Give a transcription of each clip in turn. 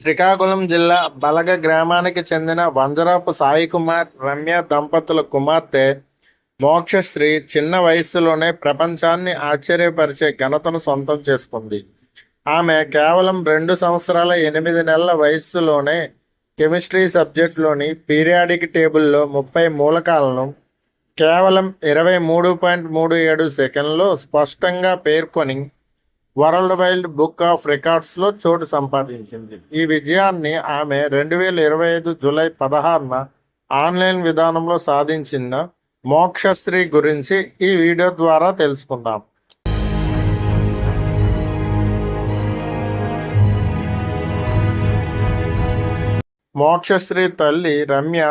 శ్రీకాకుళం జిల్లా బలగ గ్రామానికి చెందిన వంజరాపు సాయికుమార్, రమ్య దంపతుల కుమార్తె మోక్షశ్రీ చిన్న వయస్సులోనే ప్రపంచాన్ని ఆశ్చర్యపరిచే ఘనతను సొంతం చేసుకుంది. ఆమె కేవలం 2 సంవత్సరాల 8 నెలల వయస్సులోనే కెమిస్ట్రీ సబ్జెక్టులోని పీరియాడిక్ టేబుల్లో 30 మూలకాలను కేవలం 23.37 సెకండ్లో స్పష్టంగా పేర్కొని వరల్డ్ వైల్డ్ బుక్ ఆఫ్ రికార్డ్స్లో చోటు సంపాదించింది. ఈ విజయాన్ని ఆమె 2025 జూలై 16న ఆన్లైన్ విధానంలో సాధించిన మోక్షశ్రీ గురించి ఈ వీడియో ద్వారా తెలుసుకుందాం. మోక్షశ్రీ తల్లి రమ్య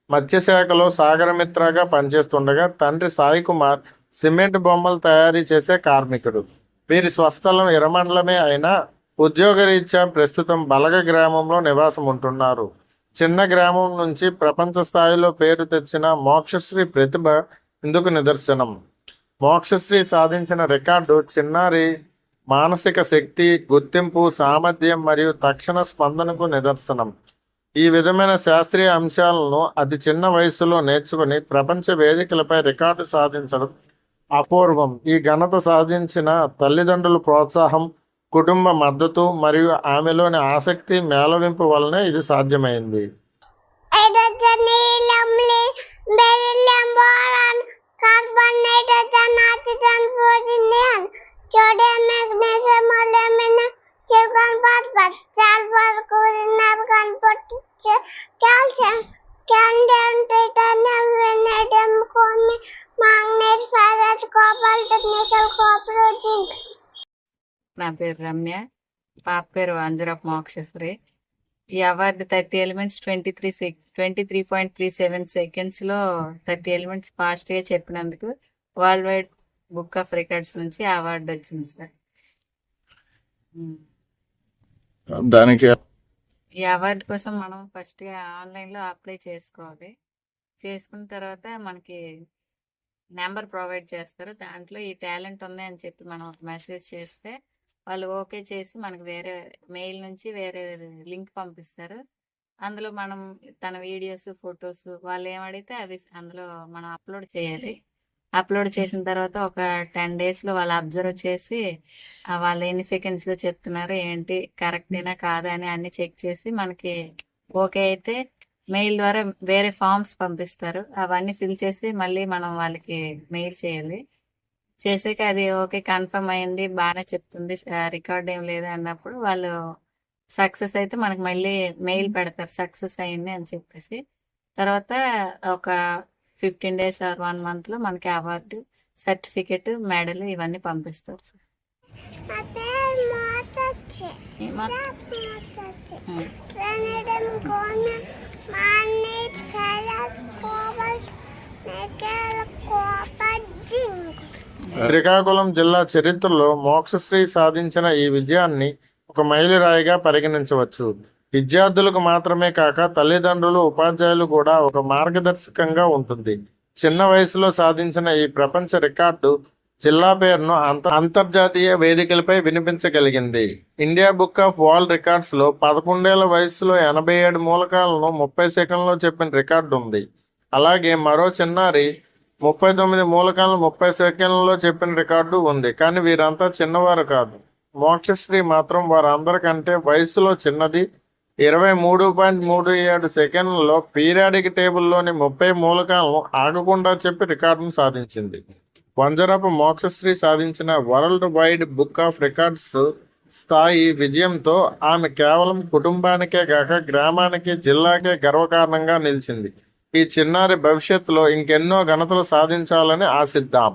మత్స్యశాఖలో సాగరమిత్రగా పనిచేస్తుండగా తండ్రి సాయికుమార్ సిమెంట్ బొమ్మలు తయారీ చేసే కార్మికుడు. వీరి స్వస్థలం ఇరమండలమే అయినా ఉద్యోగరీత్యా ప్రస్తుతం బలగ గ్రామంలో నివాసం ఉంటున్నారు. చిన్న గ్రామం నుంచి ప్రపంచ స్థాయిలో పేరు తెచ్చిన మోక్షశ్రీ ప్రతిభ ఇందుకు నిదర్శనం. మోక్షశ్రీ సాధించిన రికార్డు చిన్నారి మానసిక శక్తి, గుర్తింపు, సామర్థ్యం మరియు తక్షణ స్పందనకు నిదర్శనం. ఈ విధమైన శాస్త్రీయ అంశాలను అతి చిన్న వయసులో నేర్చుకుని ప్రపంచ వేదికలపై రికార్డు సాధించడం అపూర్వం. ఈ ఘనత సాధించిన తల్లిదండ్రుల ప్రోత్సాహం, కుటుంబ మద్దతు మరియు ఆమెలోని ఆసక్తి మేళవింపు వలనే ఇది సాధ్యమైంది. నా పేరు రమ్య, పాప పేరు వంజరాపు మోక్షశ్రీ. ఈ అవార్డు 30 ఎలిమెంట్స్ 23.37 సెకండ్స్ లో 30 ఎలిమెంట్స్ ఫాస్ట్ గా చెప్పినందుకు world wide book of records నుంచి అవార్డు వచ్చింది సార్. దానికి ఈ అవార్డు కోసం మనం ఫస్ట్ గా ఆన్లైన్ లో అప్లై చేసుకోవాలి. చేసుకున్న తర్వాత మనకి నెంబర్ ప్రొవైడ్ చేస్తారు. దాంట్లో ఈ టాలెంట్ ఉంది అని చెప్పి మనం మెసేజ్ చేస్తే వాళ్ళు ఓకే చేసి మనకు వేరే మెయిల్ నుంచి వేరే లింక్ పంపిస్తారు. అందులో మనం తన వీడియోస్, ఫొటోస్ వాళ్ళు ఏమడిగితే అవి అందులో మనం అప్లోడ్ చేయాలి. అప్లోడ్ చేసిన తర్వాత ఒక 10 days లో వాళ్ళు అబ్జర్వ్ చేసి వాళ్ళు ఎన్ని సెకండ్స్ లో చెప్తున్నారు, ఏంటి కరెక్టేనా కాదా అని అన్ని చెక్ చేసి మనకి ఓకే అయితే మెయిల్ ద్వారా వేరే ఫామ్స్ పంపిస్తారు. అవన్నీ ఫిల్ చేసి మళ్ళీ మనం వాళ్ళకి మెయిల్ చేయాలి. చేసాక అది ఓకే కన్ఫర్మ్ అయింది, బాగానే చెప్తుంది, రికార్డ్ ఏం లేదు అన్నప్పుడు వాళ్ళు సక్సెస్ అయితే మనకి మళ్ళీ మెయిల్ పెడతారు సక్సెస్ అయింది అని చెప్పేసి. తర్వాత ఒక 15 days ఆర్ 1 month లో మనకి అవార్డు, సర్టిఫికెట్, మెడల్ ఇవన్నీ పంపిస్తారు సార్. శ్రీకాకుళం జిల్లా చరిత్రలో మోక్షశ్రీ సాధించిన ఈ విజయాన్ని ఒక మైలురాయిగా పరిగణించవచ్చు. విద్యార్థులకు మాత్రమే కాక తల్లిదండ్రులు, ఉపాధ్యాయులు కూడా ఒక మార్గదర్శకంగా ఉంటుంది. చిన్న వయసులో సాధించిన ఈ ప్రపంచ రికార్డు జిల్లా పేరును అంతర్జాతీయ వేదికలపై వినిపించగలిగింది. India book of world records లో 11 ఏళ్ల వయసులో 87 మూలకాలను 30 సెకండ్లో చెప్పిన రికార్డు ఉంది. అలాగే మరో చిన్నారి 39 మూలకాలను 30 సెకండ్లలో చెప్పిన రికార్డు ఉంది. కానీ వీరంతా చిన్నవారు కాదు. మోక్షశ్రీ మాత్రం వారందరికంటే వయసులో చిన్నది. 23.37 సెకండ్లలో పీరియాడిక్ టేబుల్లోని 30 మూలకాలను ఆగకుండా చెప్పి రికార్డును సాధించింది. వంజరాపు మోక్షశ్రీ సాధించిన world wide book of records స్థాయి విజయంతో ఆమె కేవలం కుటుంబానికే కాక గ్రామానికి, జిల్లాకే గర్వకారణంగా నిలిచింది. ఈ చిన్నారి భవిష్యత్తులో ఇంకెన్నో ఘనతలు సాధించాలని ఆశిద్దాం.